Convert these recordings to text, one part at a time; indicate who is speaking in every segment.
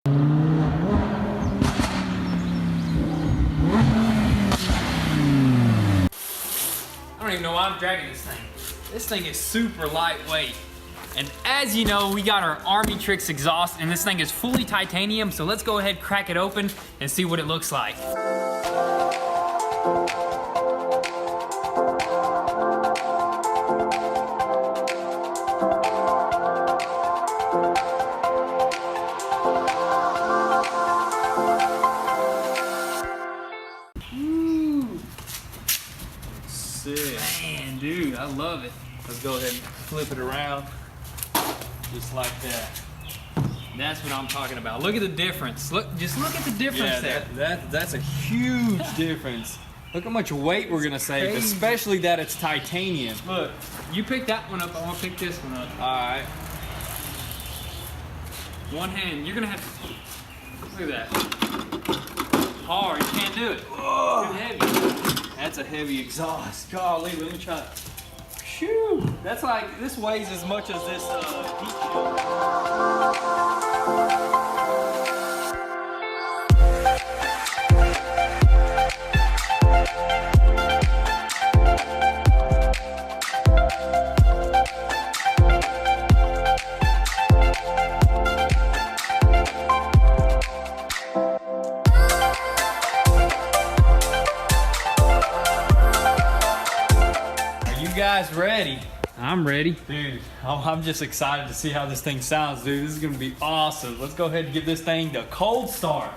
Speaker 1: I don't even know why I'm dragging this thing. This thing is super lightweight. And as you know, we got our ARMYTRIX exhaust, and this thing is fully titanium, so let's go ahead, crack it open, and see what it looks like.
Speaker 2: Sick.
Speaker 1: Man, dude, I love it.
Speaker 2: Let's go ahead and flip it around. Just like that.
Speaker 1: That's what I'm talking about. Look at the difference. Just look at the difference there.
Speaker 2: That's a huge difference. Look how much weight we're gonna save,
Speaker 1: Crazy.
Speaker 2: especially that it's titanium.
Speaker 1: Look, you pick that one up, I want to pick this one up.
Speaker 2: All right.
Speaker 1: One hand, you're gonna have to, look at that. Hard, you can't do it.
Speaker 2: Oh,
Speaker 1: Too heavy.
Speaker 2: that's a heavy exhaust. Golly, let me try. Phew. That's like, this weighs as much as this heat shield. Guys ready?
Speaker 1: I'm ready.
Speaker 2: Dude, I'm just excited to see how this thing sounds, dude. This is gonna be awesome. Let's go ahead and give this thing the cold start.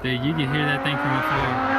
Speaker 1: Dude, you can hear that thing from afar.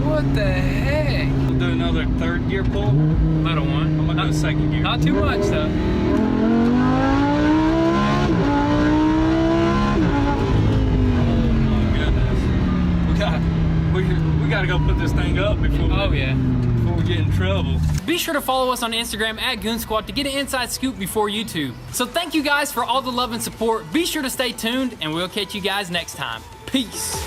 Speaker 1: What the heck?
Speaker 2: We'll do another third gear pull.
Speaker 1: Little one.
Speaker 2: I'm gonna do a second gear.
Speaker 1: Not too much though.
Speaker 2: Oh my goodness. We gotta go put this thing up before we get in trouble.
Speaker 1: Be sure to follow us on Instagram at Goonzquad to get an inside scoop before YouTube. So thank you guys for all the love and support. Be sure to stay tuned and we'll catch you guys next time. Peace.